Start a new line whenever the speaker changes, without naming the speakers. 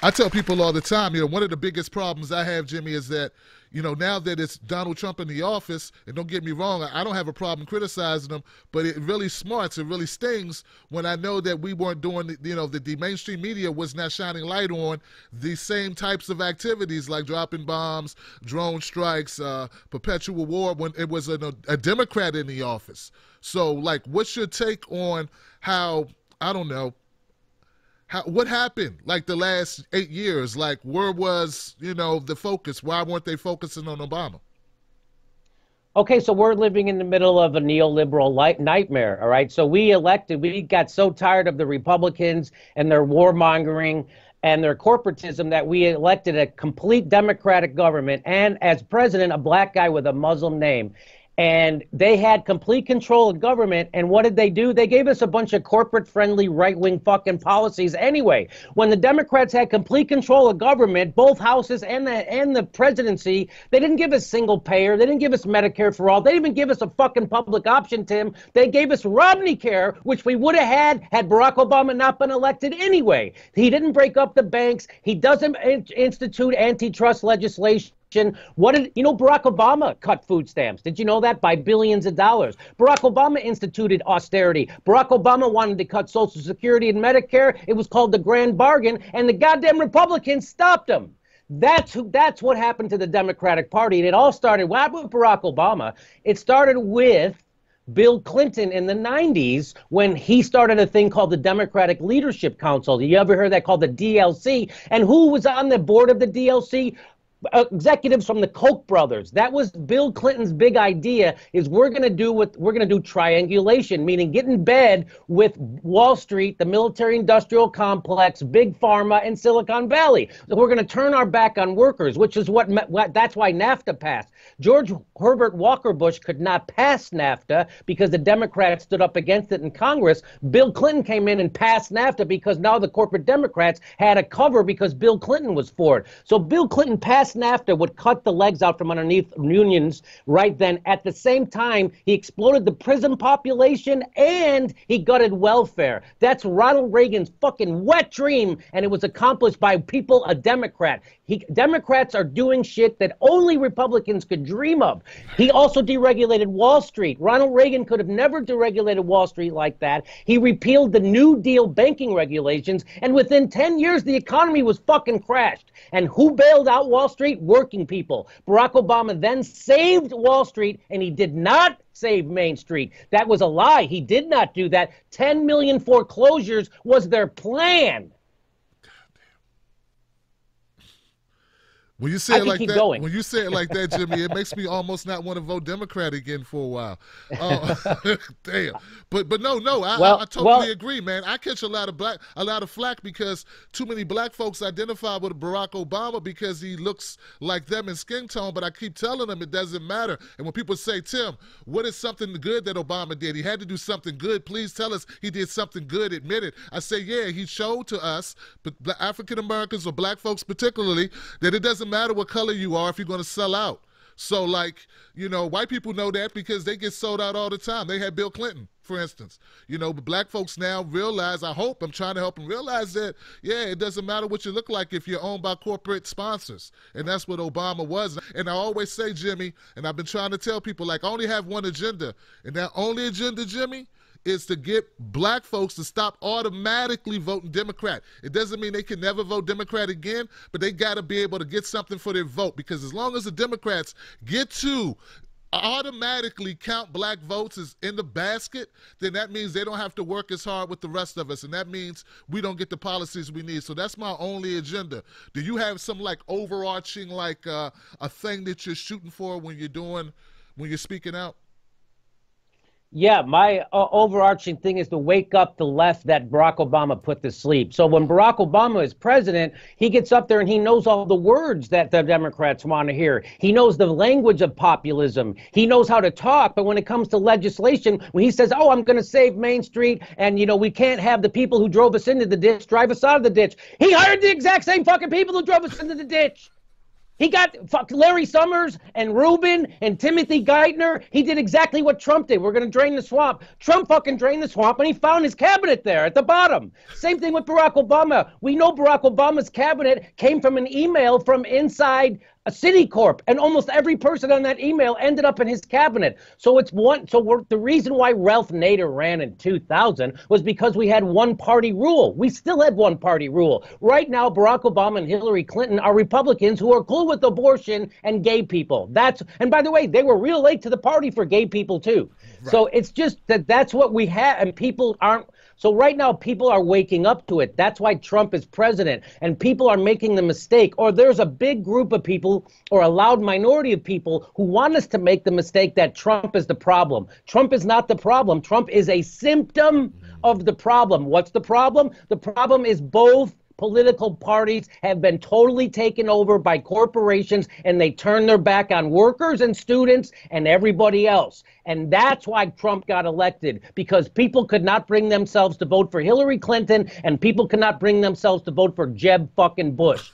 I tell people all the time, one of the biggest problems I have, Jimmy, is that, now that it's Donald Trump in the office, and don't get me wrong, I don't have a problem criticizing him, but it really smarts, it really stings when I know that we weren't doing, the mainstream media was not shining light on these same types of activities like dropping bombs, drone strikes, perpetual war when it was a Democrat in the office. So, like, what's your take on how, I don't know, what happened like the last 8 years? Like, where was, the focus? Why weren't they focusing on Obama?
Okay, so we're living in the middle of a neoliberal nightmare, all right? So we got so tired of the Republicans and their warmongering and their corporatism that we elected a complete Democratic government and as president, a black guy with a Muslim name. And they had complete control of government. And what did they do? They gave us a bunch of corporate-friendly right-wing fucking policies anyway. When the Democrats had complete control of government, both houses and the presidency, they didn't give us single payer. They didn't give us Medicare for all. They didn't even give us a fucking public option, Tim. They gave us Romney Care, which we would have had Barack Obama not been elected anyway. He didn't break up the banks. He doesn't institute antitrust legislation. Barack Obama cut food stamps. Did you know that? By billions of dollars. Barack Obama instituted austerity. Barack Obama wanted to cut Social Security and Medicare. It was called the Grand Bargain, and the goddamn Republicans stopped him. That's what happened to the Democratic Party. And it all started with Barack Obama. It started with Bill Clinton in the 90s when he started a thing called the Democratic Leadership Council. You ever heard that called the DLC? And who was on the board of the DLC? Executives from the Koch brothers. That was Bill Clinton's big idea, is we're going to do triangulation, meaning get in bed with Wall Street, the military-industrial complex, Big Pharma, and Silicon Valley. So we're going to turn our back on workers, which is that's why NAFTA passed. George Herbert Walker Bush could not pass NAFTA because the Democrats stood up against it in Congress. Bill Clinton came in and passed NAFTA because now the corporate Democrats had a cover because Bill Clinton was for it. So Bill Clinton passed NAFTA, would cut the legs out from underneath unions right then. At the same time, he exploded the prison population and he gutted welfare. That's Ronald Reagan's fucking wet dream, and it was accomplished by people, a Democrat. Democrats are doing shit that only Republicans could dream of. He also deregulated Wall Street. Ronald Reagan could have never deregulated Wall Street like that. He repealed the New Deal banking regulations, and within 10 years, the economy was fucking crashed. And who bailed out Wall Street? Working people. Barack Obama then saved Wall Street, and he did not save Main Street. That was a lie. He did not do that. 10 million foreclosures was their plan.
When you say it like that, when you say it like that, Jimmy, it makes me almost not want to vote Democrat again for a while. Damn. But no, I totally agree, man. I catch a lot of flack because too many black folks identify with Barack Obama because he looks like them in skin tone. But I keep telling them it doesn't matter. And when people say, Tim, what is something good that Obama did? He had to do something good. Please tell us he did something good. Admit it. I say, yeah, he showed to us, but African Americans or black folks particularly, that it doesn't matter what color you are if you're going to sell out. So, like, white people know that because they get sold out all the time. They had Bill Clinton, for instance. But black folks now realize, I'm trying to help them realize that, yeah, it doesn't matter what you look like if you're owned by corporate sponsors. And that's what Obama was. And I always say, Jimmy, and I've been trying to tell people, like, I only have one agenda. And that only agenda, Jimmy, is to get black folks to stop automatically voting Democrat. It doesn't mean they can never vote Democrat again, but they got to be able to get something for their vote, because as long as the Democrats get to automatically count black votes as in the basket, then that means they don't have to work as hard with the rest of us, and that means we don't get the policies we need. So that's my only agenda. Do you have some like overarching like a thing that you're shooting for when you're speaking out?
Yeah, my overarching thing is to wake up the left that Barack Obama put to sleep. So when Barack Obama is president, he gets up there and he knows all the words that the Democrats want to hear. He knows the language of populism. He knows how to talk. But when it comes to legislation, when he says, oh, I'm going to save Main Street and, we can't have the people who drove us into the ditch drive us out of the ditch. He hired the exact same fucking people who drove us into the ditch. He got Larry Summers and Rubin and Timothy Geithner. He did exactly what Trump did. We're going to drain the swamp. Trump fucking drained the swamp, and he found his cabinet there at the bottom. Same thing with Barack Obama. We know Barack Obama's cabinet came from an email from inside a Citicorp, and almost every person on that email ended up in his cabinet. So it's the reason why Ralph Nader ran in 2000 was because we had one-party rule. We still had one-party rule. Right now, Barack Obama and Hillary Clinton are Republicans who are cool with abortion and gay people. And by the way, they were real late to the party for gay people too. Right. So it's just that's what we have, and people aren't. So right now, people are waking up to it. That's why Trump is president, and people are making the mistake, or there's a big group of people or a loud minority of people who want us to make the mistake that Trump is the problem. Trump is not the problem. Trump is a symptom of the problem. What's the problem? The problem is both political parties have been totally taken over by corporations, and they turn their back on workers and students and everybody else. And that's why Trump got elected, because people could not bring themselves to vote for Hillary Clinton, and people could not bring themselves to vote for Jeb fucking Bush.